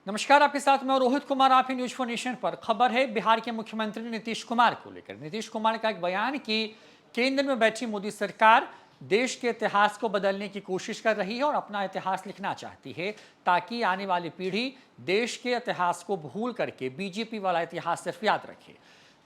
नमस्कार, आपके साथ मैं रोहित कुमार। आप ही न्यूज फॉर नेशन पर। खबर है बिहार के मुख्यमंत्री नीतीश कुमार को लेकर। नीतीश कुमार का एक बयान कि केंद्र में बैठी मोदी सरकार देश के इतिहास को बदलने की कोशिश कर रही है और अपना इतिहास लिखना चाहती है ताकि आने वाली पीढ़ी देश के इतिहास को भूल करके बीजेपी वाला इतिहास सिर्फ याद रखे।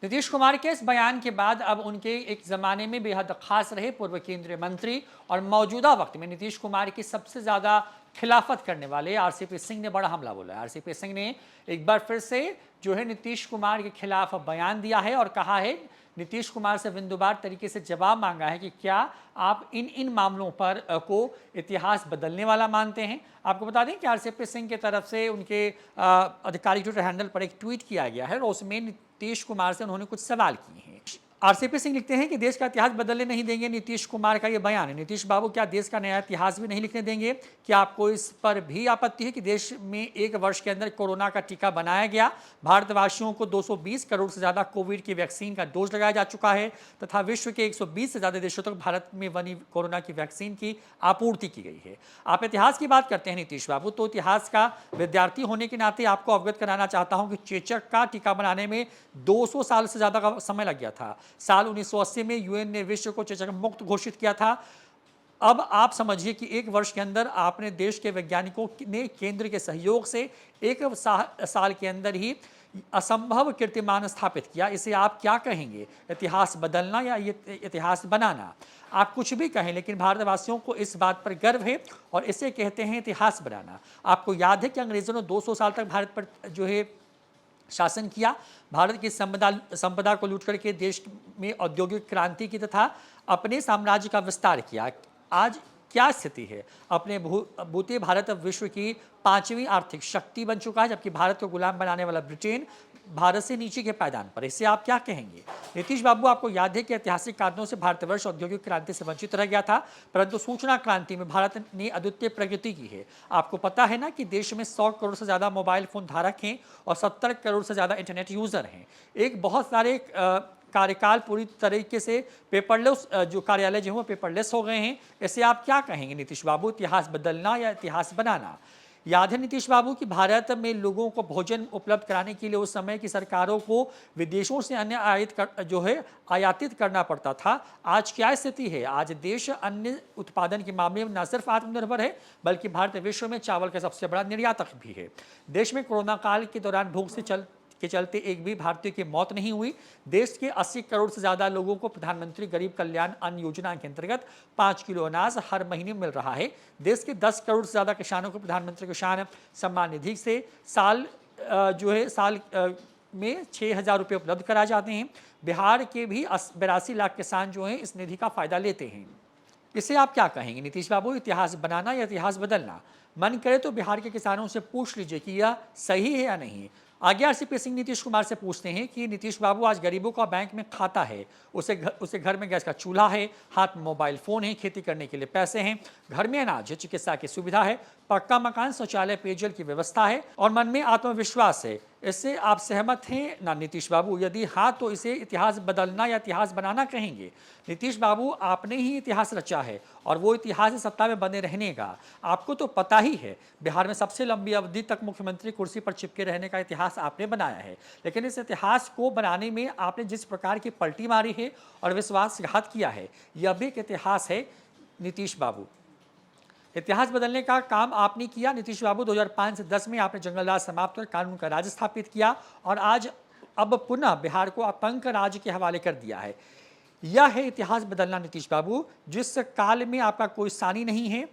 नीतीश कुमार के इस बयान के बाद अब उनके एक जमाने में बेहद खास रहे पूर्व केंद्रीय मंत्री और मौजूदा वक्त में नीतीश कुमार की सबसे ज्यादा खिलाफत करने वाले आरसीपी सिंह ने बड़ा हमला बोला है। आरसीपी सिंह ने एक बार फिर से जो है नीतीश कुमार के खिलाफ बयान दिया है और कहा है, नीतीश कुमार से बिंदुवार तरीके से जवाब मांगा है कि क्या आप इन मामलों पर को इतिहास बदलने वाला मानते हैं। आपको बता दें कि आरसीपी सिंह की तरफ से उनके आधिकारिक ट्विटर हैंडल पर एक ट्वीट किया गया है और उसमें नीतीश कुमार से उन्होंने कुछ सवाल किए हैं। आरसीपी सिंह लिखते हैं कि देश का इतिहास बदलने नहीं देंगे, नीतीश कुमार का यह बयान है। नीतीश बाबू, क्या देश का नया इतिहास भी नहीं लिखने देंगे? क्या आपको इस पर भी आपत्ति है कि देश में एक वर्ष के अंदर कोरोना का टीका बनाया गया, भारतवासियों को 220 करोड़ से ज्यादा कोविड की वैक्सीन का डोज लगाया जा चुका है तथा विश्व के 120 से ज्यादा देशों तक भारत में बनी कोरोना की वैक्सीन की आपूर्ति की गई है। आप इतिहास की बात करते हैं नीतीश बाबू, तो इतिहास का विद्यार्थी होने के नाते आपको अवगत कराना चाहता हूं कि चेचक का टीका बनाने में 200 साल से ज्यादा का समय लग गया था। साल 1980 में यूएन ने विश्व को चेचक मुक्त घोषित किया था। अब आप समझिए कि एक वर्ष के अंदर आपने देश के वैज्ञानिकों ने केंद्र के सहयोग से एक साल के अंदर ही असंभव कीर्तिमान स्थापित किया। इसे आप क्या कहेंगे, इतिहास बदलना या ये इतिहास बनाना? आप कुछ भी कहें, लेकिन भारतवासियों को इस बात पर गर्व है और इसे कहते हैं इतिहास बनाना। आपको याद है कि अंग्रेजों ने 200 साल तक भारत पर जो है शासन किया, भारत की संपदा को लूट करके देश में औद्योगिक क्रांति की तथा अपने साम्राज्य का विस्तार किया। आज क्या स्थिति है? अपने भूते भारत अब विश्व की 5वीं आर्थिक शक्ति बन चुका है, जबकि भारत को गुलाम बनाने वाला ब्रिटेन भारत से नीचे के पायदान पर। इससे आप क्या कहेंगे? नीतीश बाबू, आपको याद है कि ऐतिहासिक कारणों से भारतवर्ष औद्योगिक क्रांति से वंचित रह गया था, परंतु सूचना क्रांति में भारत ने अद्वितीय प्रगति की है। आपको पता है ना कि देश में 100 करोड़ से ज्यादा मोबाइल फोन धारक हैं और 70 करोड़ से ज्यादा इंटरनेट यूजर हैं। एक बहुत सारे कार्यकाल पूरी तरीके से पेपरलेस, जो कार्यालय जो है वो पेपरलेस हो गए हैं। इससे आप क्या कहेंगे नीतीश बाबू, इतिहास बदलना या इतिहास बनाना? याद है नीतीश बाबू कि भारत में लोगों को भोजन उपलब्ध कराने के लिए उस समय की सरकारों को विदेशों से अन्न आयातित करना पड़ता था। आज क्या स्थिति है? आज देश अन्न उत्पादन के मामले में न सिर्फ आत्मनिर्भर है, बल्कि भारत विश्व में चावल का सबसे बड़ा निर्यातक भी है। देश में कोरोना काल के दौरान भूख के चलते एक भी भारतीय की मौत नहीं हुई। देश के 80 करोड़ से ज्यादा लोगों को प्रधानमंत्री गरीब कल्याण अन्न योजना के अंतर्गत 5 किलो अनाज हर महीने मिल रहा है। देश के 10 करोड़ से ज्यादा किसानों को प्रधानमंत्री किसान सम्मान निधि से साल में 6,000 रुपये उपलब्ध कराए जाते हैं। बिहार के भी 82 लाख किसान जो हैं इस निधि का फायदा लेते हैं। इसे आप क्या कहेंगे नीतीश बाबू, इतिहास बनाना या इतिहास बदलना? मन करे तो बिहार के किसानों से पूछ लीजिए कि यह सही है या नहीं। आगे आरसीपी सिंह नीतीश कुमार से पूछते हैं कि नीतीश बाबू, आज गरीबों का बैंक में खाता है, उसे घर में गैस का चूल्हा है, हाथ में मोबाइल फोन है, खेती करने के लिए पैसे हैं, घर में अनाज है, चिकित्सा की सुविधा है, पक्का मकान, शौचालय, पेयजल की व्यवस्था है और मन में आत्मविश्वास है। इससे आप सहमत हैं ना नीतीश बाबू? यदि हाँ, तो इसे इतिहास बदलना या इतिहास बनाना कहेंगे? नीतीश बाबू, आपने ही इतिहास रचा है और वो इतिहास सत्ता में बने रहने का। आपको तो पता ही है, बिहार में सबसे लंबी अवधि तक मुख्यमंत्री कुर्सी पर चिपके रहने का इतिहास आपने बनाया है, लेकिन इस इतिहास को बनाने में आपने जिस प्रकार की पलटी मारी है और विश्वासघात किया है, यह भी एक इतिहास है नीतीश बाबू। इतिहास बदलने का काम आपने किया नीतीश बाबू। 2005 से 10 में आपने जंगल राज समाप्त कर कानून का राज स्थापित किया और आज अब पुनः बिहार को आतंक राज के हवाले कर दिया है। यह है इतिहास बदलना नीतीश बाबू, जिस काल में आपका कोई सानी नहीं है।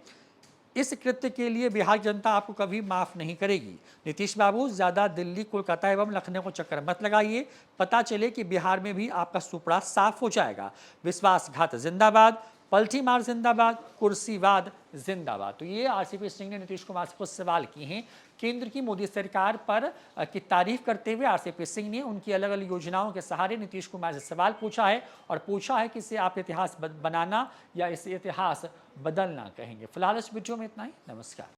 इस कृत्य के लिए बिहार जनता आपको कभी माफ नहीं करेगी। नीतीश बाबू, ज्यादा दिल्ली, कोलकाता एवं लखनऊ को चक्कर मत लगाइए। पता चले कि बिहार में भी आपका सुपड़ा साफ हो जाएगा। विश्वासघात जिंदाबाद, पलटी मार जिंदाबाद, कुर्सीवाद जिंदाबाद। तो ये आरसीपी सिंह ने नीतीश कुमार से कुछ सवाल किए हैं केंद्र की मोदी सरकार पर की तारीफ करते हुए। आरसीपी सिंह ने उनकी अलग अलग योजनाओं के सहारे नीतीश कुमार से सवाल पूछा है और पूछा है कि इसे आप इतिहास बनाना या इसे इतिहास बदलना कहेंगे। फिलहाल इस वीडियो में इतना ही। नमस्कार।